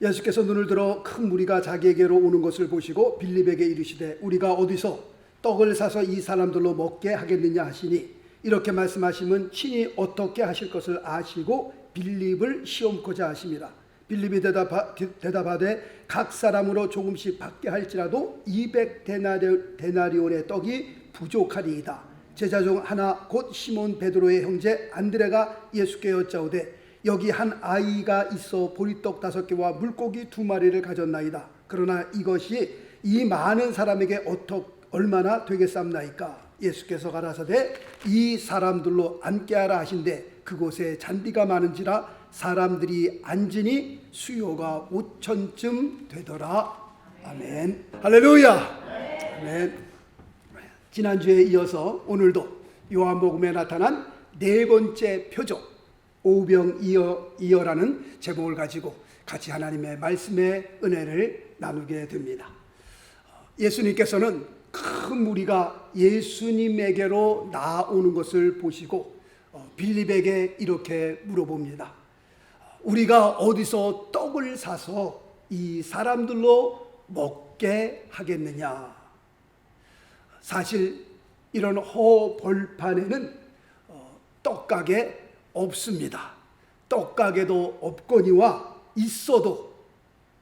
예수께서 눈을 들어 큰 무리가 자기에게로 오는 것을 보시고 빌립에게 이르시되 우리가 어디서 떡을 사서 이 사람들로 먹게 하겠느냐 하시니, 이렇게 말씀하시면 친히 어떻게 하실 것을 아시고 빌립을 시험코자 하심이라. 빌립이 대답하되 각 사람으로 조금씩 받게 할지라도 200데나리온의 떡이 부족하리이다. 제자 중 하나 곧 시몬 베드로의 형제 안드레가 예수께 여짜오되 여기 한 아이가 있어 보리떡 5개와 물고기 2마리를 가졌나이다. 그러나 이것이 이 많은 사람에게 얼마나 되겠사옵나이까. 예수께서 가라사대 이 사람들로 앉게 하라 하신대 그곳에 잔디가 많은지라 사람들이 앉으니 수요가 5,000쯤 되더라. 아멘. 할렐루야. 아멘. 지난주에 이어서 오늘도 요한복음에 나타난 네 번째 표적 오병이어라는 제목을 가지고 같이 하나님의 말씀의 은혜를 나누게 됩니다. 예수님께서는 큰 무리가 예수님에게로 나오는 것을 보시고 빌립에게 이렇게 물어봅니다. 우리가 어디서 떡을 사서 이 사람들로 먹게 하겠느냐. 사실 이런 허벌판에는 떡가게 없습니다. 떡가게도 없거니와 있어도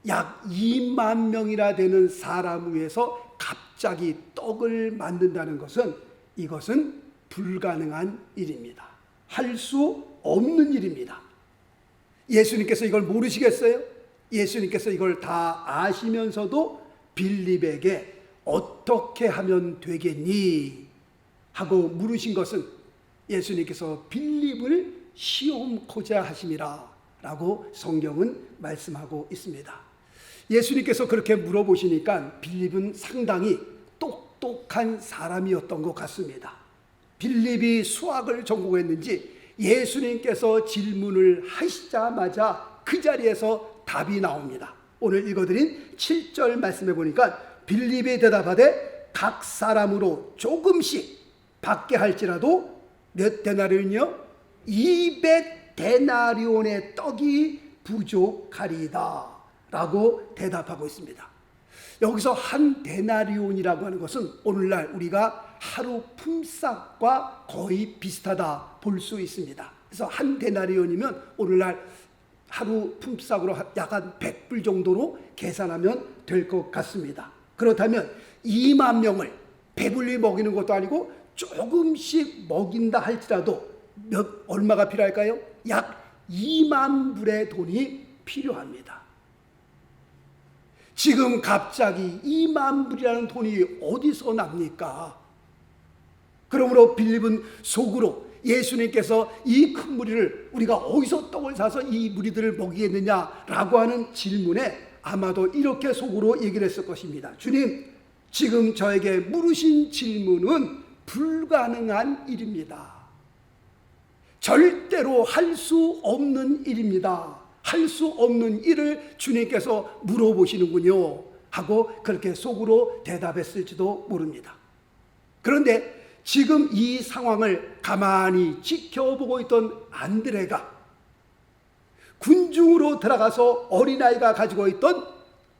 약 2만 명이나 되는 사람 위해서 갑자기 떡을 만든다는 것은 이것은 불가능한 일입니다. 할 수 없는 일입니다. 예수님께서 이걸 모르시겠어요? 예수님께서 이걸 다 아시면서도 빌립에게 어떻게 하면 되겠니? 하고 물으신 것은 예수님께서 빌립을 시험코자 하심이라 라고 성경은 말씀하고 있습니다. 예수님께서 그렇게 물어보시니까 빌립은 상당히 똑똑한 사람이었던 것 같습니다. 빌립이 수학을 전공했는지 예수님께서 질문을 하시자마자 그 자리에서 답이 나옵니다. 오늘 읽어드린 7절 말씀해 보니까 빌립이 대답하되 각 사람으로 조금씩 받게 할지라도 몇 데나리온이요? 200데나리온의 떡이 부족하리이다 라고 대답하고 있습니다. 여기서 한 데나리온이라고 하는 것은 오늘날 우리가 하루 품삯과 거의 비슷하다 볼 수 있습니다. 그래서 한 데나리온이면 오늘날 하루 품삯으로 약 한 100불 정도로 계산하면 될 것 같습니다. 그렇다면 2만 명을 배불리 먹이는 것도 아니고 조금씩 먹인다 할지라도 얼마가 필요할까요? 약 2만 불의 돈이 필요합니다. 지금 갑자기 2만 불이라는 돈이 어디서 납니까? 그러므로 빌립은 속으로 예수님께서 이 큰 무리를 우리가 어디서 떡을 사서 이 무리들을 먹이겠느냐라고 하는 질문에 아마도 이렇게 속으로 얘기를 했을 것입니다. 주님, 지금 저에게 물으신 질문은 불가능한 일입니다. 절대로 할 수 없는 일입니다. 할 수 없는 일을 주님께서 물어보시는군요 하고 그렇게 속으로 대답했을지도 모릅니다. 그런데 지금 이 상황을 가만히 지켜보고 있던 안드레가 군중으로 들어가서 어린아이가 가지고 있던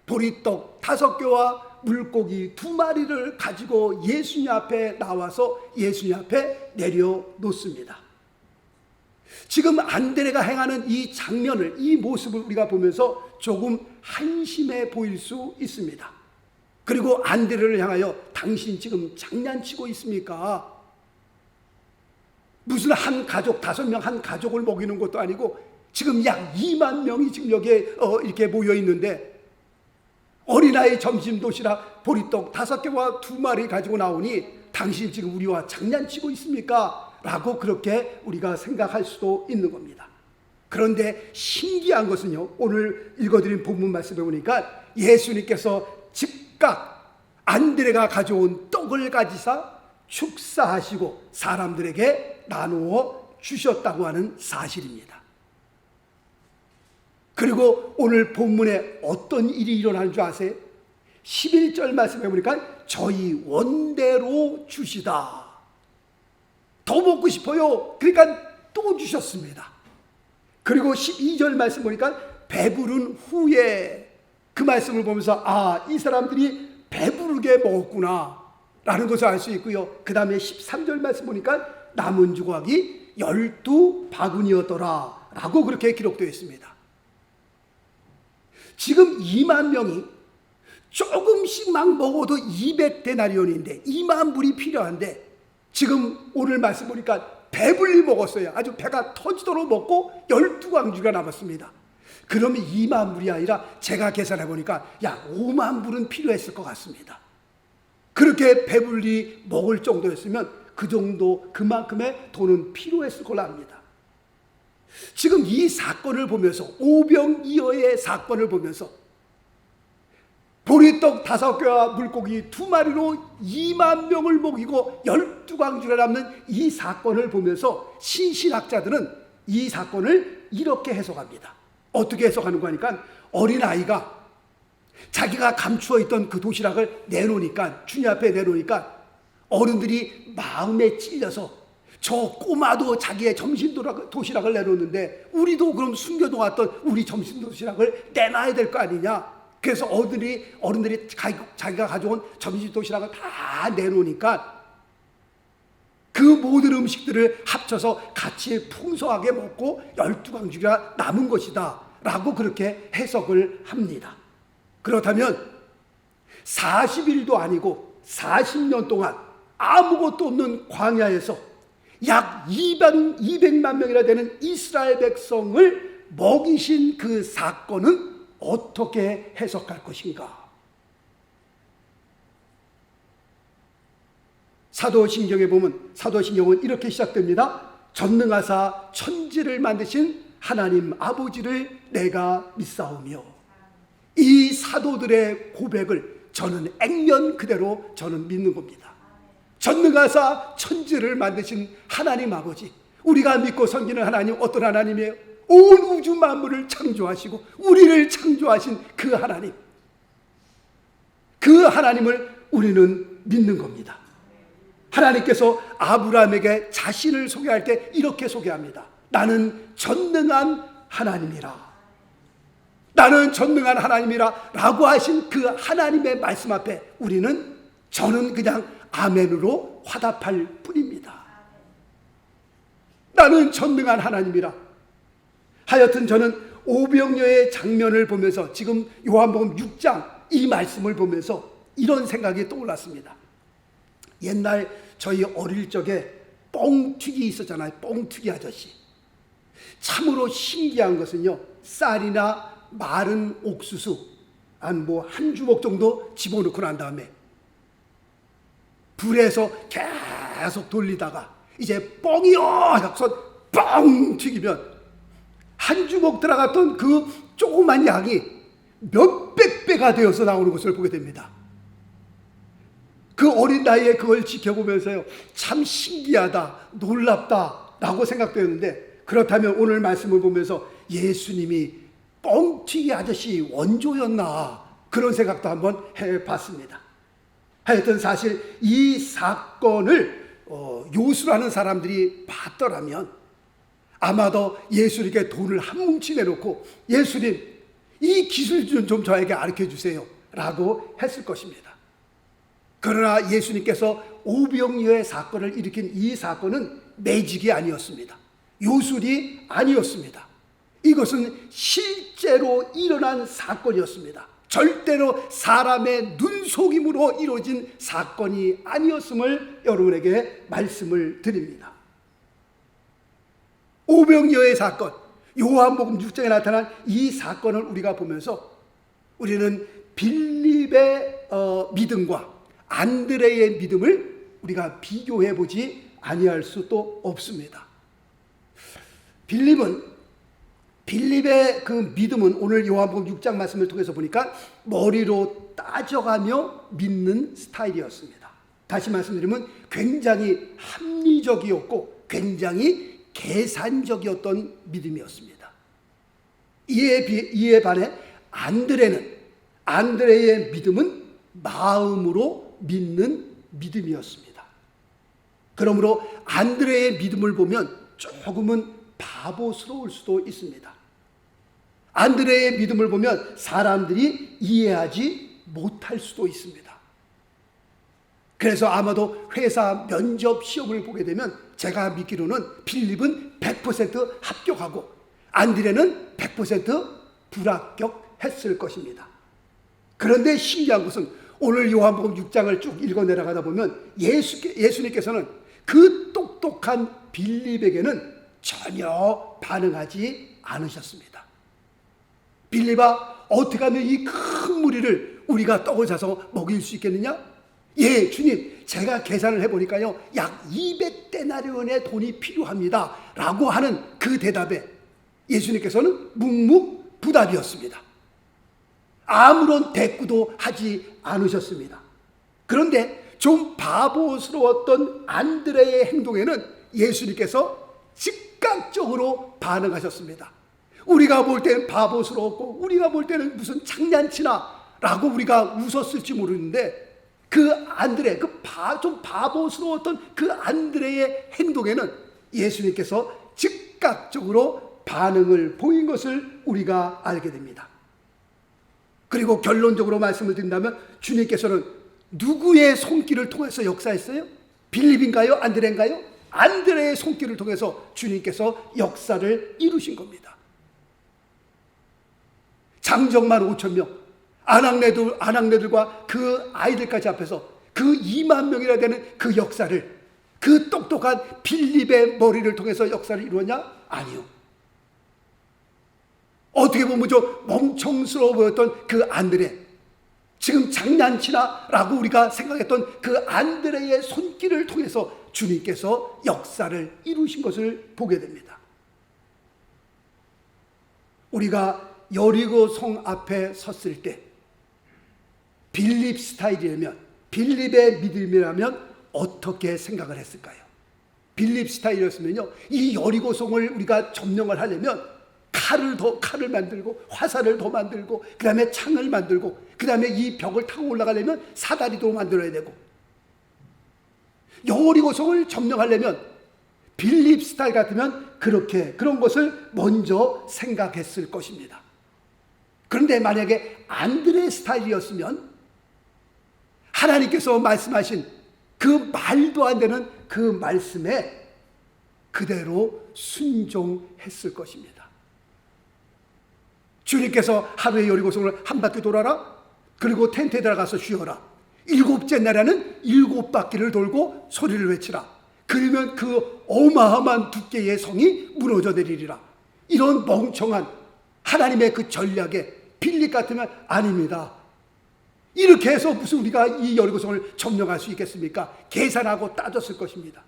보리떡 5개와 물고기 2마리를 가지고 예수님 앞에 나와서 예수님 앞에 내려놓습니다. 지금 안드레가 행하는 이 장면을, 이 모습을 우리가 보면서 조금 한심해 보일 수 있습니다. 그리고 안드레를 향하여 당신 지금 장난치고 있습니까? 무슨 한 가족, 5명 한 가족을 먹이는 것도 아니고 지금 약 2만 명이 지금 여기에 이렇게 모여 있는데 어린아이 점심 도시락 보리떡 5개와 2마리 가지고 나오니 당신 지금 우리와 장난치고 있습니까? 라고 그렇게 우리가 생각할 수도 있는 겁니다. 그런데 신기한 것은요, 오늘 읽어드린 본문 말씀에 보니까 예수님께서 즉각 안드레가 가져온 떡을 가지사 축사하시고 사람들에게 나누어 주셨다고 하는 사실입니다. 그리고 오늘 본문에 어떤 일이 일어나는 줄 아세요? 11절 말씀에 보니까 저희 원대로 주시다. 더 먹고 싶어요. 그러니까 또 주셨습니다. 그리고 12절 말씀 보니까 배부른 후에 그 말씀을 보면서 이 사람들이 배부르게 먹었구나 라는 것을 알 수 있고요. 그 다음에 13절 말씀 보니까 남은 조각이 12바구니였더라 라고 그렇게 기록되어 있습니다. 지금 2만 명이 조금씩만 먹어도 200데나리온인데 2만 불이 필요한데 지금 오늘 말씀 보니까 배불리 먹었어요. 아주 배가 터지도록 먹고 12광주가 남았습니다. 그러면 2만 불이 아니라 제가 계산해 보니까 5만 불은 필요했을 것 같습니다. 그렇게 배불리 먹을 정도였으면 그 정도 그만큼의 돈은 필요했을 걸로 압니다. 지금 이 사건을 보면서 오병이어의 사건을 보면서 보리떡 5개와 물고기 2마리로 2만 명을 먹이고 12광주를 남는 이 사건을 보면서 신신학자들은 이 사건을 이렇게 해석합니다. 어떻게 해석하는 거니까 어린아이가 자기가 감추어 있던 그 도시락을 내놓으니까 주님 앞에 내놓으니까 어른들이 마음에 찔려서 저 꼬마도 자기의 점심 도시락을 내놓는데 우리도 그럼 숨겨놓았던 우리 점심 도시락을 내놔야 될 거 아니냐. 그래서 어른들이 자기가 가져온 점심 도시락을 다 내놓으니까 그 모든 음식들을 합쳐서 같이 풍성하게 먹고 12광주가 남은 것이다 라고 그렇게 해석을 합니다. 그렇다면 40일도 아니고 40년 동안 아무것도 없는 광야에서 약 200만 명이나 되는 이스라엘 백성을 먹이신 그 사건은 어떻게 해석할 것인가? 사도신경에 보면 사도신경은 이렇게 시작됩니다. 전능하사 천지를 만드신 하나님 아버지를 내가 믿사오며. 이 사도들의 고백을 저는 액면 그대로 저는 믿는 겁니다. 전능하사 천지를 만드신 하나님 아버지, 우리가 믿고 섬기는 하나님 어떤 하나님이에요? 온 우주 만물을 창조하시고 우리를 창조하신 그 하나님, 그 하나님을 우리는 믿는 겁니다. 하나님께서 아브라함에게 자신을 소개할 때 이렇게 소개합니다. 나는 전능한 하나님이라. 나는 전능한 하나님이라 라고 하신 그 하나님의 말씀 앞에 저는 그냥 아멘으로 화답할 뿐입니다. 나는 전능한 하나님이라. 하여튼 저는 오병이어의 장면을 보면서 지금 요한복음 6장 이 말씀을 보면서 이런 생각이 떠올랐습니다. 옛날 저희 어릴 적에 뻥튀기 있었잖아요. 뻥튀기 아저씨. 참으로 신기한 것은요, 쌀이나 마른 옥수수 한 주먹 정도 집어넣고 난 다음에 불에서 계속 돌리다가 이제 뻥이요 해서 뻥 튀기면 한 주먹 들어갔던 그 조그만 양이 몇백 배가 되어서 나오는 것을 보게 됩니다. 그 어린 나이에 그걸 지켜보면서요, 참 신기하다, 놀랍다 라고 생각되었는데, 그렇다면 오늘 말씀을 보면서 예수님이 뻥튀기 아저씨 원조였나, 그런 생각도 한번 해봤습니다. 하여튼 사실 이 사건을 요술하는 사람들이 봤더라면 아마도 예수님께 돈을 한 뭉치 내놓고 예수님 이 기술 좀 저에게 가르쳐 주세요 라고 했을 것입니다. 그러나 예수님께서 오병이어의 사건을 일으킨 이 사건은 매직이 아니었습니다. 요술이 아니었습니다. 이것은 실제로 일어난 사건이었습니다. 절대로 사람의 눈속임으로 이루어진 사건이 아니었음을 여러분에게 말씀을 드립니다. 오병이어의 사건, 요한복음 6장에 나타난 이 사건을 우리가 보면서 우리는 빌립의 믿음과 안드레의 믿음을 우리가 비교해 보지 아니할 수도 없습니다. 빌립의 그 믿음은 오늘 요한복음 6장 말씀을 통해서 보니까 머리로 따져가며 믿는 스타일이었습니다. 다시 말씀드리면 굉장히 합리적이었고 굉장히 계산적이었던 믿음이었습니다. 이에 반해 안드레의 믿음은 마음으로 믿는 믿음이었습니다. 그러므로 안드레의 믿음을 보면 조금은 바보스러울 수도 있습니다. 안드레의 믿음을 보면 사람들이 이해하지 못할 수도 있습니다. 그래서 아마도 회사 면접 시험을 보게 되면 제가 믿기로는 빌립은 100% 합격하고 안드레는 100% 불합격했을 것입니다. 그런데 신기한 것은 오늘 요한복음 6장을 쭉 읽어 내려가다 보면 예수님께서는 그 똑똑한 빌립에게는 전혀 반응하지 않으셨습니다. 빌립아, 어떻게 하면 이 큰 무리를 우리가 떡을 사서 먹일 수 있겠느냐? 예, 주님, 제가 계산을 해보니까요, 약 200데나리온의 돈이 필요합니다 라고 하는 그 대답에 예수님께서는 묵묵부답이었습니다. 아무런 대꾸도 하지 않으셨습니다. 그런데 좀 바보스러웠던 안드레의 행동에는 예수님께서 즉각적으로 반응하셨습니다. 우리가 볼 때는 바보스러웠고 우리가 볼 때는 무슨 장난치나 라고 우리가 웃었을지 모르는데 그 안드레, 좀 바보스러웠던 그 안드레의 행동에는 예수님께서 즉각적으로 반응을 보인 것을 우리가 알게 됩니다. 그리고 결론적으로 말씀을 드린다면 주님께서는 누구의 손길을 통해서 역사했어요? 빌립인가요? 안드레인가요? 안드레의 손길을 통해서 주님께서 역사를 이루신 겁니다. 장정만 5,000명, 아낙네들과 그 아이들까지 앞에서 그 2만 명이나 되는 그 역사를, 그 똑똑한 빌립의 머리를 통해서 역사를 이루었냐? 아니요. 어떻게 보면 좀 멍청스러워 보였던 그 안드레, 지금 장난치나 라고 우리가 생각했던 그 안드레의 손길을 통해서 주님께서 역사를 이루신 것을 보게 됩니다. 우리가 여리고 성 앞에 섰을 때 빌립 스타일이라면, 빌립의 믿음이라면 어떻게 생각을 했을까요? 빌립 스타일이었으면요, 이 여리고성을 우리가 점령을 하려면 칼을 만들고 화살을 더 만들고 그 다음에 창을 만들고 그 다음에 이 벽을 타고 올라가려면 사다리도 만들어야 되고, 여리고성을 점령하려면 빌립 스타일 같으면 그런 것을 먼저 생각했을 것입니다. 그런데 만약에 안드레 스타일이었으면 하나님께서 말씀하신 그 말도 안 되는 그 말씀에 그대로 순종했을 것입니다. 주님께서 하루에 여리고성을 한 바퀴 돌아라, 그리고 텐트에 들어가서 쉬어라, 7째 날에는 7바퀴를 돌고 소리를 외치라, 그러면 그 어마어마한 두께의 성이 무너져 내리리라. 이런 멍청한 하나님의 그 전략에 빌립 같으면 아닙니다. 이렇게 해서 무슨 우리가 이 여리고성을 점령할 수 있겠습니까? 계산하고 따졌을 것입니다.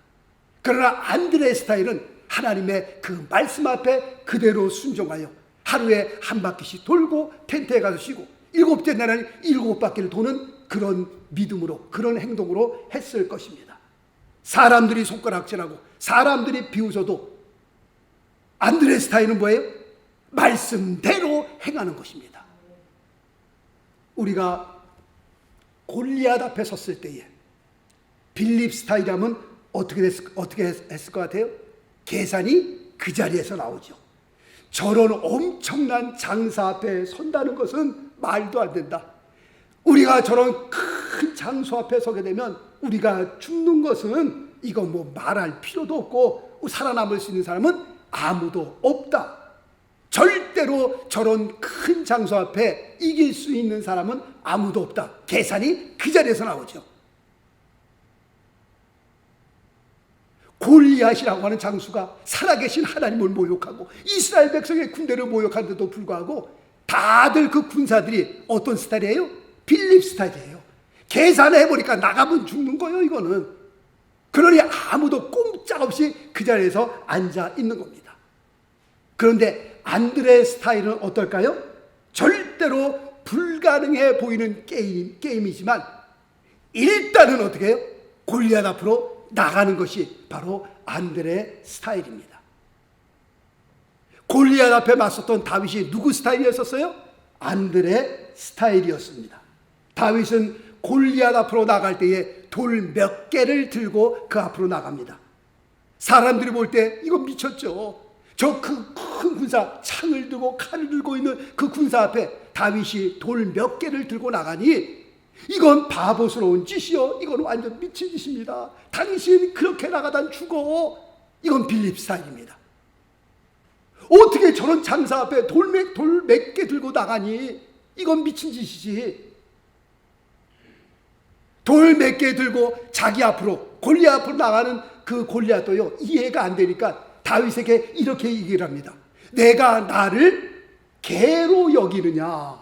그러나 안드레 스타일은 하나님의 그 말씀 앞에 그대로 순종하여 하루에 한 바퀴씩 돌고 텐트에 가서 쉬고 7째 날에는 7바퀴를 도는 그런 믿음으로, 그런 행동으로 했을 것입니다. 사람들이 손가락질하고 사람들이 비웃어도 안드레 스타일은 뭐예요? 말씀대로 행하는 것입니다. 우리가 골리앗 앞에 섰을 때에 빌립 스타일이라면 어떻게 했을 것 같아요? 계산이 그 자리에서 나오죠. 저런 엄청난 장사 앞에 선다는 것은 말도 안 된다. 우리가 저런 큰 장소 앞에 서게 되면 우리가 죽는 것은 이거 뭐 말할 필요도 없고 살아남을 수 있는 사람은 아무도 없다. 절대로 저런 큰 장소 앞에 이길 수 있는 사람은 아무도 없다. 계산이 그 자리에서 나오죠. 골리앗이라고 하는 장수가 살아계신 하나님을 모욕하고 이스라엘 백성의 군대를 모욕하는데도 불구하고 다들 그 군사들이 어떤 스타일이에요? 빌립 스타일이에요. 계산해보니까 나가면 죽는 거예요, 이거는. 그러니 아무도 꼼짝없이 그 자리에서 앉아 있는 겁니다. 그런데 안드레 스타일은 어떨까요? 절대로 불가능해 보이는 게임이지만 일단은 어떻게 해요? 골리앗 앞으로 나가는 것이 바로 안드레 스타일입니다. 골리앗 앞에 맞섰던 다윗이 누구 스타일이었어요? 안드레 스타일이었습니다. 다윗은 골리앗 앞으로 나갈 때에 돌 몇 개를 들고 그 앞으로 나갑니다. 사람들이 볼 때 이거 미쳤죠. 저 그 큰 군사, 창을 들고 칼을 들고 있는 그 군사 앞에 다윗이 돌 몇 개를 들고 나가니 이건 바보스러운 짓이요, 이건 완전 미친 짓입니다. 당신 그렇게 나가단 죽어. 이건 빌립 스타일입니다. 어떻게 저런 장사 앞에 돌 몇 개 들고 나가니? 이건 미친 짓이지. 돌 몇 개 들고 자기 앞으로, 골리앗 앞으로 나가는 그 골리앗도요, 이해가 안 되니까 다윗에게 이렇게 얘기를 합니다. 내가 나를 개로 여기느냐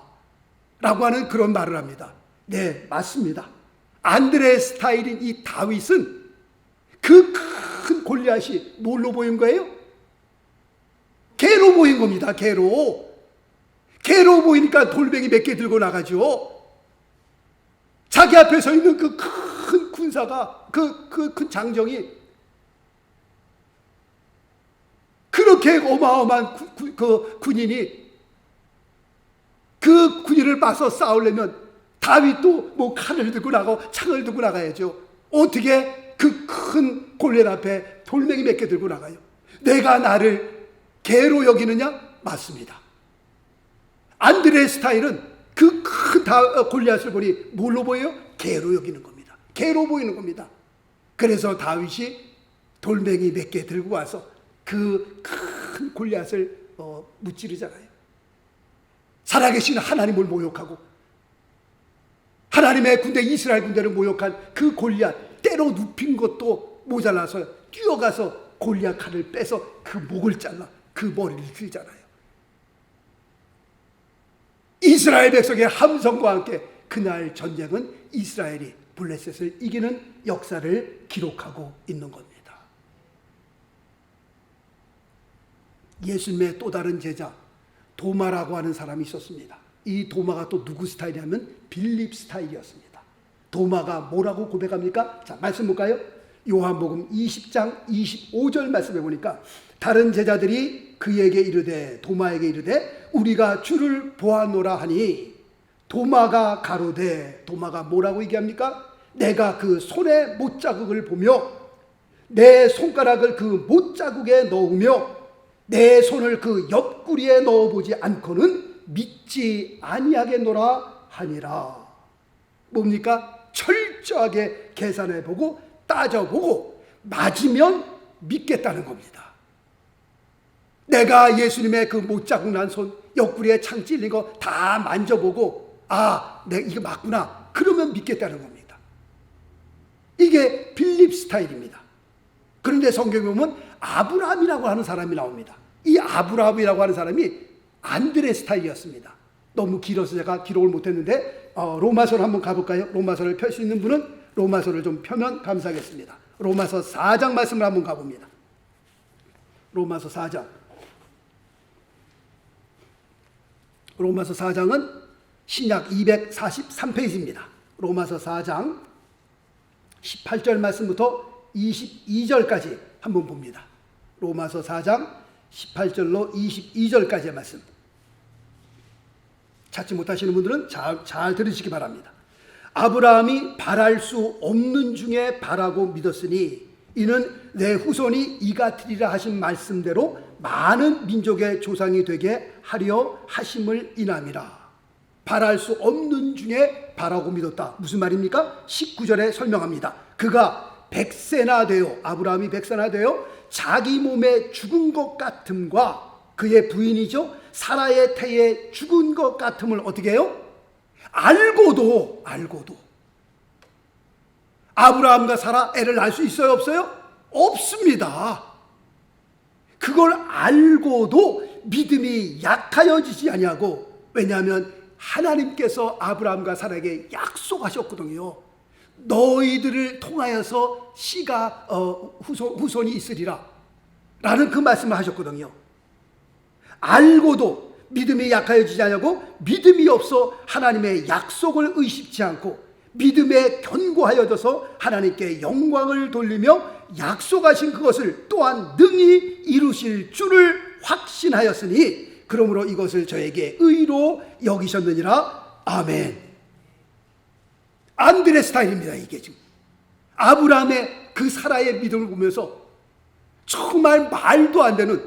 라고 하는 그런 말을 합니다. 네, 맞습니다. 안드레 스타일인 이 다윗은 그 큰 골리앗이 뭘로 보인 거예요? 개로 보인 겁니다. 개로 보이니까 돌멩이 몇 개 들고 나가죠. 자기 앞에 서 있는 그 큰 군사가, 그 큰 장정이 그렇게 어마어마한 그 군인이, 그 군인을 맞서 싸우려면 다윗도 뭐 칼을 들고 나가고 창을 들고 나가야죠. 어떻게 그 큰 골리앗 앞에 돌멩이 몇 개 들고 나가요? 내가 나를 개로 여기느냐? 맞습니다. 안드레 스타일은 그 큰 골리앗을 보니 뭘로 보여요? 개로 여기는 겁니다. 개로 보이는 겁니다. 그래서 다윗이 돌멩이 몇 개 들고 와서 그 큰 골리앗을 무찌르잖아요. 살아계신 하나님을 모욕하고 하나님의 군대, 이스라엘 군대를 모욕한 그 골리앗, 때로 눕힌 것도 모자라서 뛰어가서 골리앗 칼을 빼서 그 목을 잘라 그 머리를 들잖아요. 이스라엘 백성의 함성과 함께 그날 전쟁은 이스라엘이 블레셋을 이기는 역사를 기록하고 있는 겁니다. 예수님의 또 다른 제자 도마라고 하는 사람이 있었습니다. 이 도마가 또 누구 스타일이냐면 빌립 스타일이었습니다. 도마가 뭐라고 고백합니까? 자, 말씀 볼까요? 요한복음 20장 25절 말씀해 보니까 다른 제자들이 그에게 이르되, 도마에게 이르되 우리가 주를 보았노라 하니 도마가 가로되, 도마가 뭐라고 얘기합니까? 내가 그 손의 못자국을 보며 내 손가락을 그 못자국에 넣으며 내 손을 그 옆구리에 넣어보지 않고는 믿지 아니하겠노라 하니라. 뭡니까? 철저하게 계산해보고 따져보고 맞으면 믿겠다는 겁니다. 내가 예수님의 그 못자국 난 손, 옆구리에 창 찔린 거 다 만져보고 내가 이거 맞구나, 그러면 믿겠다는 겁니다. 이게 빌립 스타일입니다. 그런데 성경에 보면 아브라함이라고 하는 사람이 나옵니다. 이 아브라함이라고 하는 사람이 안드레 스타일이었습니다. 너무 길어서 제가 기록을 못했는데 로마서를 한번 가볼까요? 로마서를 펼 수 있는 분은 로마서를 좀 펴면 감사하겠습니다. 로마서 4장 말씀을 한번 가봅니다. 로마서 4장. 로마서 4장은 신약 243페이지입니다. 로마서 4장 18절 말씀부터 22절까지 한번 봅니다. 로마서 4장 18절로 22절까지의 말씀. 찾지 못하시는 분들은 잘 들으시기 바랍니다. 아브라함이 바랄 수 없는 중에 바라고 믿었으니 이는 내 후손이 이같으리라 하신 말씀대로 많은 민족의 조상이 되게 하려 하심을 인함이라. 바랄 수 없는 중에 바라고 믿었다. 무슨 말입니까? 19절에 설명합니다. 그가 100세나 되어, 아브라함이 100세나 되어 자기 몸에 죽은 것 같음과 그의 부인이죠, 사라의 태에 죽은 것 같음을 어떻게 해요? 알고도 아브라함과 사라 애를 낳을 수 있어요, 없어요? 없습니다. 그걸 알고도 믿음이 약하여지지 아니하고, 왜냐하면 하나님께서 아브라함과 사라에게 약속하셨거든요. 너희들을 통하여서 씨가 후손이 있으리라 라는 그 말씀을 하셨거든요. 알고도 믿음이 약하여지지 않냐고, 믿음이 없어 하나님의 약속을 의심치 않고 믿음에 견고하여져서 하나님께 영광을 돌리며 약속하신 그것을 또한 능히 이루실 줄을 확신하였으니 그러므로 이것을 저에게 의로 여기셨느니라. 아멘. 안드레 스타일입니다. 이게 지금 아브라함의 그 사라의 믿음을 보면서 정말 말도 안 되는,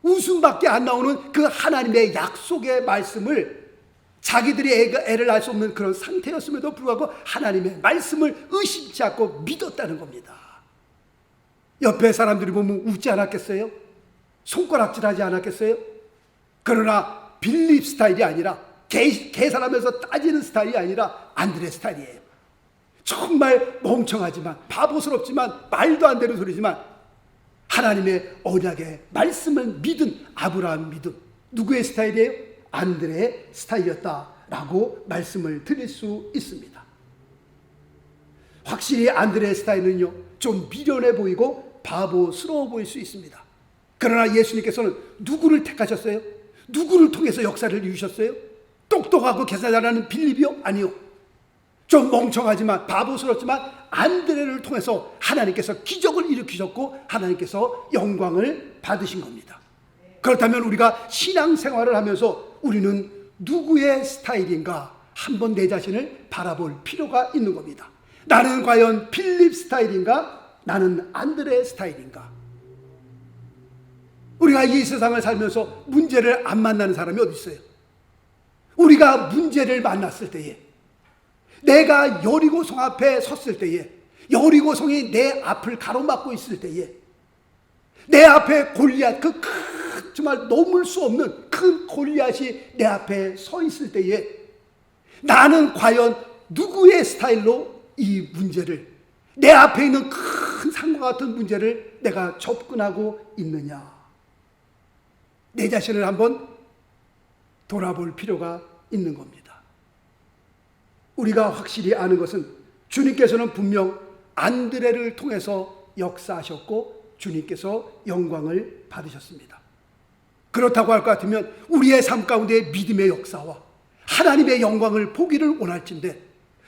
웃음밖에 안 나오는 그 하나님의 약속의 말씀을 자기들이 애를 알 수 없는 그런 상태였음에도 불구하고 하나님의 말씀을 의심치 않고 믿었다는 겁니다. 옆에 사람들이 보면 웃지 않았겠어요? 손가락질하지 않았겠어요? 그러나 빌립 스타일이 아니라 계산하면서 따지는 스타일이 아니라 안드레 스타일이에요. 정말 멍청하지만 바보스럽지만 말도 안 되는 소리지만 하나님의 언약의 말씀을 믿은 아브라함 믿음, 누구의 스타일이에요? 안드레의 스타일이었다라고 말씀을 드릴 수 있습니다. 확실히 안드레의 스타일은요, 좀 미련해 보이고 바보스러워 보일 수 있습니다. 그러나 예수님께서는 누구를 택하셨어요? 누구를 통해서 역사를 이루셨어요? 똑똑하고 계산 잘하는 빌립이요? 아니요. 좀 멍청하지만 바보스럽지만 안드레를 통해서 하나님께서 기적을 일으키셨고 하나님께서 영광을 받으신 겁니다. 그렇다면 우리가 신앙생활을 하면서 우리는 누구의 스타일인가 한번 내 자신을 바라볼 필요가 있는 겁니다. 나는 과연 필립 스타일인가? 나는 안드레 스타일인가? 우리가 이 세상을 살면서 문제를 안 만나는 사람이 어디 있어요? 우리가 문제를 만났을 때에, 내가 여리고성 앞에 섰을 때에, 여리고성이 내 앞을 가로막고 있을 때에, 내 앞에 골리앗, 그 큰, 정말 넘을 수 없는 큰 골리앗이 내 앞에 서 있을 때에 나는 과연 누구의 스타일로 이 문제를, 내 앞에 있는 큰 산과 같은 문제를 내가 접근하고 있느냐? 내 자신을 한번 돌아볼 필요가 있는 겁니다. 우리가 확실히 아는 것은 주님께서는 분명 안드레를 통해서 역사하셨고 주님께서 영광을 받으셨습니다. 그렇다고 할 것 같으면 우리의 삶 가운데 믿음의 역사와 하나님의 영광을 보기를 원할진데,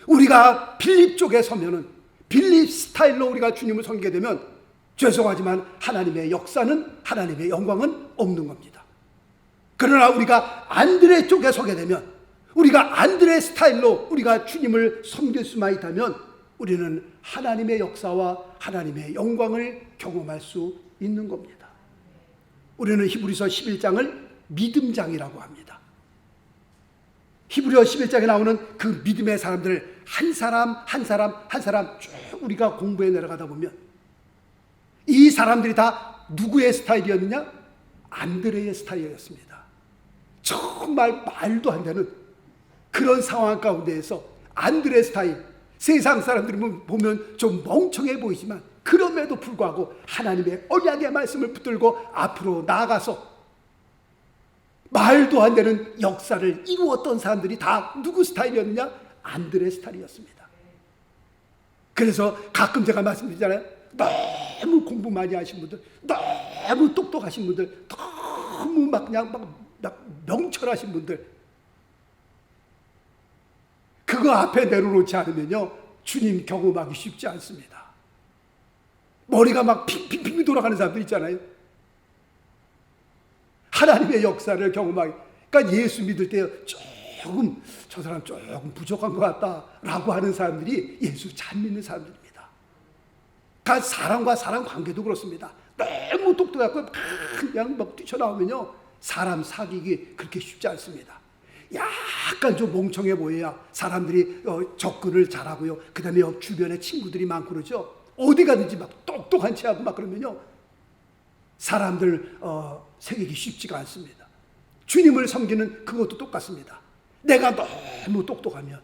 우리가 빌립 쪽에 서면은 빌립 스타일로 우리가 주님을 섬기게 되면 죄송하지만 하나님의 역사는, 하나님의 영광은 없는 겁니다. 그러나 우리가 안드레 쪽에 서게 되면, 우리가 안드레 스타일로 우리가 주님을 섬길 수만 있다면 우리는 하나님의 역사와 하나님의 영광을 경험할 수 있는 겁니다. 우리는 히브리서 11장을 믿음장이라고 합니다. 히브리서 11장에 나오는 그 믿음의 사람들을 한 사람 한 사람 한 사람 쭉 우리가 공부해 내려가다 보면 이 사람들이 다 누구의 스타일이었느냐? 안드레의 스타일이었습니다. 정말 말도 안 되는 그런 상황 가운데에서 안드레 스타일, 세상 사람들이 보면 좀 멍청해 보이지만 그럼에도 불구하고 하나님의 언약의 말씀을 붙들고 앞으로 나아가서 말도 안 되는 역사를 이루었던 사람들이 다 누구 스타일이었느냐? 안드레 스타일이었습니다. 그래서 가끔 제가 말씀드리잖아요. 너무 공부 많이 하신 분들, 너무 똑똑하신 분들, 너무 그냥 명철하신 분들, 그거 앞에 내려놓지 않으면요 주님 경험하기 쉽지 않습니다. 머리가 막 핑핑핑 돌아가는 사람들 있잖아요. 하나님의 역사를 경험하기, 그러니까 예수 믿을 때 조금 저 사람 조금 부족한 것 같다라고 하는 사람들이 예수 잘 믿는 사람들입니다. 그러니까 사람과 사람 관계도 그렇습니다. 너무 똑똑하고 그냥 막 뛰쳐나오면요 사람 사귀기 그렇게 쉽지 않습니다. 약간 좀 멍청해 보여야 사람들이 접근을 잘하고요. 그 다음에 주변에 친구들이 많고 그러죠. 어디 가든지 막 똑똑한 체하고 막 그러면요 사람들 새기기 쉽지가 않습니다. 주님을 섬기는 그것도 똑같습니다. 내가 너무 똑똑하면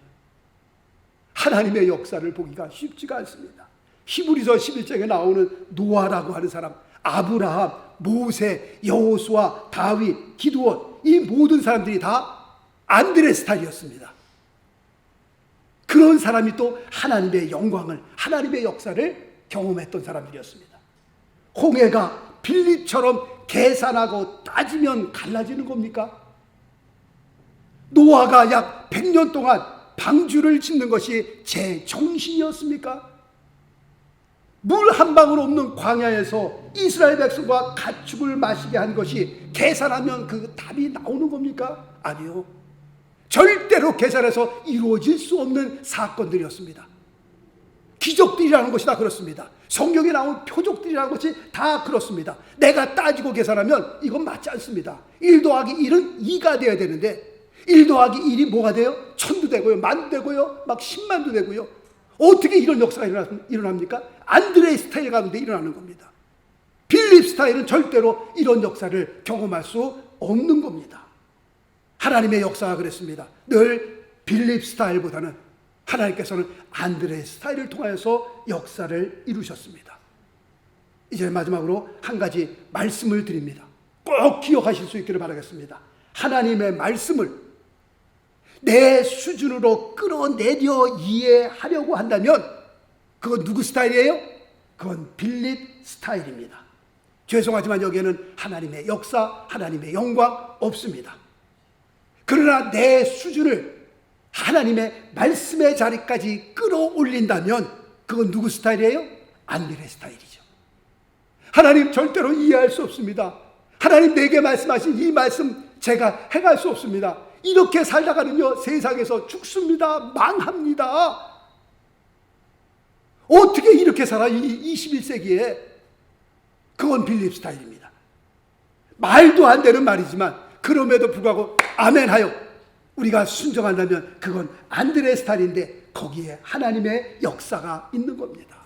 하나님의 역사를 보기가 쉽지가 않습니다. 히브리서 11장에 나오는 노아라고 하는 사람, 아브라함, 모세, 여호수아, 다윗, 기드온, 이 모든 사람들이 다 안드레 스타일이었습니다. 그런 사람이 또 하나님의 영광을, 하나님의 역사를 경험했던 사람들이었습니다. 홍해가 빌립처럼 계산하고 따지면 갈라지는 겁니까? 노아가 약 100년 동안 방주를 짓는 것이 제 정신이었습니까? 물 한 방울 없는 광야에서 이스라엘 백성과 가축을 마시게 한 것이 계산하면 그 답이 나오는 겁니까? 아니요. 절대로 계산해서 이루어질 수 없는 사건들이었습니다. 기적들이라는 것이 다 그렇습니다. 성경에 나온 표적들이라는 것이 다 그렇습니다. 내가 따지고 계산하면 이건 맞지 않습니다. 1 더하기 1은 2가 돼야 되는데 1 더하기 1이 뭐가 돼요? 1000도 되고요, 만도 되고요, 막 10만도 되고요. 어떻게 이런 역사가 일어납니까? 안드레 스타일 가운데 일어나는 겁니다. 빌립 스타일은 절대로 이런 역사를 경험할 수 없는 겁니다. 하나님의 역사가 그랬습니다. 늘 빌립 스타일보다는 하나님께서는 안드레 스타일을 통하여서 역사를 이루셨습니다. 이제 마지막으로 한 가지 말씀을 드립니다. 꼭 기억하실 수 있기를 바라겠습니다. 하나님의 말씀을 내 수준으로 끌어내려 이해하려고 한다면 그건 누구 스타일이에요? 그건 빌립 스타일입니다. 죄송하지만 여기에는 하나님의 역사, 하나님의 영광 없습니다. 그러나 내 수준을 하나님의 말씀의 자리까지 끌어올린다면 그건 누구 스타일이에요? 안드레 스타일이죠. 하나님 절대로 이해할 수 없습니다. 하나님 내게 말씀하신 이 말씀 제가 행할 수 없습니다. 이렇게 살다가는요 세상에서 죽습니다. 망합니다. 어떻게 이렇게 살아? 이 21세기에. 그건 빌립 스타일입니다. 말도 안 되는 말이지만 그럼에도 불구하고 아멘하여 우리가 순종한다면 그건 안드레 스타일인데 거기에 하나님의 역사가 있는 겁니다.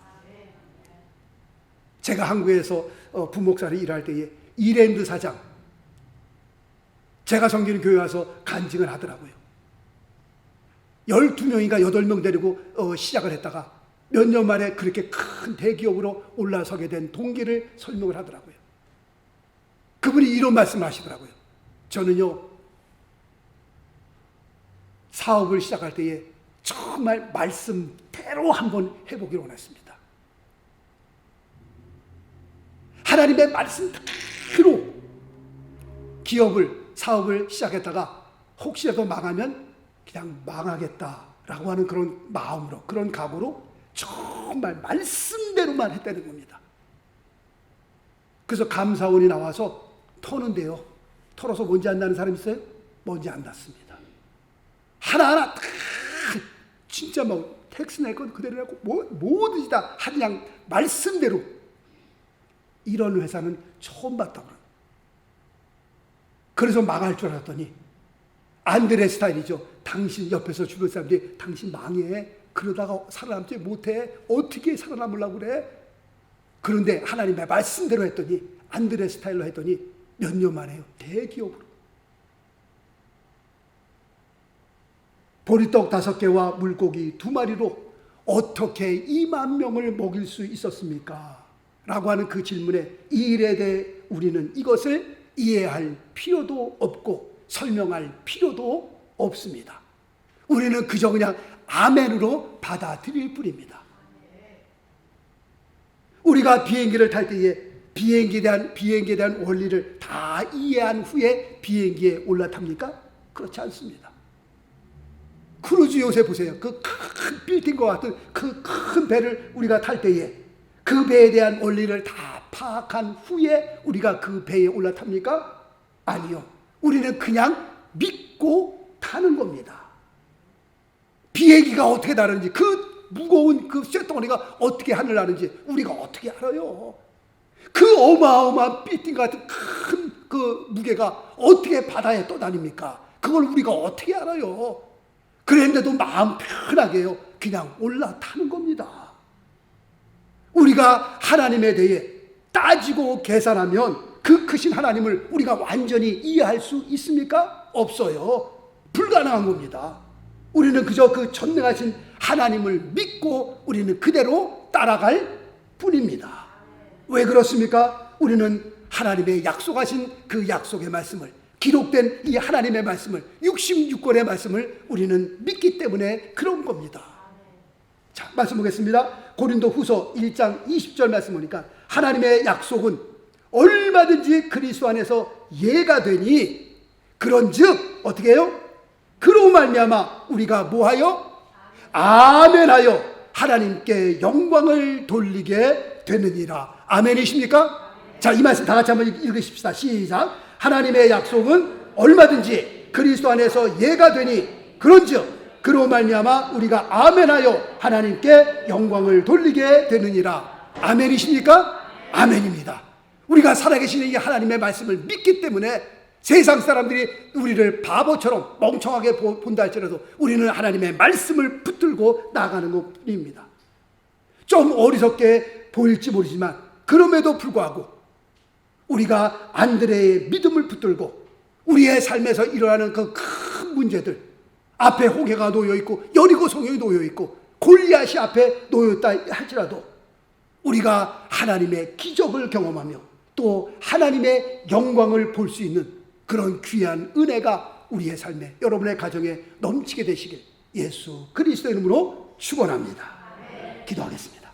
제가 한국에서 부목사를 일할 때에 이랜드 사장, 제가 섬기는 교회 와서 간증을 하더라고요. 12명인가 8명 데리고 시작을 했다가 몇 년 만에 그렇게 큰 대기업으로 올라서게 된 동기를 설명을 하더라고요. 그분이 이런 말씀을 하시더라고요. 저는요 사업을 시작할 때에 정말 말씀대로 한번 해보기를 원했습니다. 하나님의 말씀대로 사업을 시작했다가 혹시라도 망하면 그냥 망하겠다라고 하는 그런 마음으로, 그런 각오로 정말 말씀대로만 했다는 겁니다. 그래서 감사원이 나와서 터는데요, 털어서 먼지 안 나는 사람 있어요? 먼지 안 났습니다. 하나하나 다 진짜 뭐 텍스 낼 건 그대로 내고 뭐든지 다 그냥 말씀대로. 이런 회사는 처음 봤다고. 그래서 망할 줄 알았더니 안드레 스타일이죠. 당신 옆에서 주변 사람들이 당신 망해, 그러다가 살아남지 못해, 어떻게 살아남으려고 그래? 그런데 하나님의 말씀대로 했더니, 안드레 스타일로 했더니 몇 년 만에요 대기업으로. 보리떡 5개와 물고기 2마리로 어떻게 2만 명을 먹일 수 있었습니까? 라고 하는 그 질문에 이 일에 대해 우리는 이것을 이해할 필요도 없고 설명할 필요도 없습니다. 우리는 그저 그냥 아멘으로 받아들일 뿐입니다. 우리가 비행기를 탈 때에 비행기에 대한 원리를 다 이해한 후에 비행기에 올라탑니까? 그렇지 않습니다. 크루즈 요새 보세요. 그 큰 빌딩과 같은 그 큰 배를 우리가 탈 때에 그 배에 대한 원리를 다 파악한 후에 우리가 그 배에 올라탑니까? 아니요. 우리는 그냥 믿고 타는 겁니다. 비행기가 어떻게 다른지, 그 무거운 그 쇳덩어리가 어떻게 하늘 나는지 우리가 어떻게 알아요? 그 어마어마한 빌딩 같은 큰 그 무게가 어떻게 바다에 떠다닙니까? 그걸 우리가 어떻게 알아요? 그랬는데도 마음 편하게요 그냥 올라타는 겁니다. 우리가 하나님에 대해 따지고 계산하면 그 크신 하나님을 우리가 완전히 이해할 수 있습니까? 없어요. 불가능한 겁니다. 우리는 그저 그 전능하신 하나님을 믿고 우리는 그대로 따라갈 뿐입니다. 왜 그렇습니까? 우리는 하나님의 약속하신 그 약속의 말씀을, 기록된 이 하나님의 말씀을, 66권의 말씀을 우리는 믿기 때문에 그런 겁니다. 자, 말씀 보겠습니다. 고린도 후서 1장 20절 말씀 보니까 하나님의 약속은 얼마든지 그리스도 안에서 예가 되니 그런즉 어떻게 해요? 그로 말미암아 우리가 뭐하여? 아멘하여 하나님께 영광을 돌리게 되느니라. 아멘이십니까? 자, 이 말씀 다 같이 한번 읽으십시다. 시작. 하나님의 약속은 얼마든지 그리스도 안에서 예가 되니 그런즉 그로 말미암아 우리가 아멘하여 하나님께 영광을 돌리게 되느니라. 아멘이십니까? 아멘입니다. 우리가 살아계시는 이 하나님의 말씀을 믿기 때문에 세상 사람들이 우리를 바보처럼 멍청하게 본다 할지라도 우리는 하나님의 말씀을 붙들고 나가는 것뿐입니다. 좀 어리석게 보일지 모르지만 그럼에도 불구하고 우리가 안드레의 믿음을 붙들고 우리의 삶에서 일어나는 그 큰 문제들, 앞에 홍해가 놓여있고 여리고 성벽이 놓여있고 골리앗이 앞에 놓였다 할지라도 우리가 하나님의 기적을 경험하며 또 하나님의 영광을 볼 수 있는 그런 귀한 은혜가 우리의 삶에, 여러분의 가정에 넘치게 되시길 예수 그리스도의 이름으로 축원합니다. 기도하겠습니다.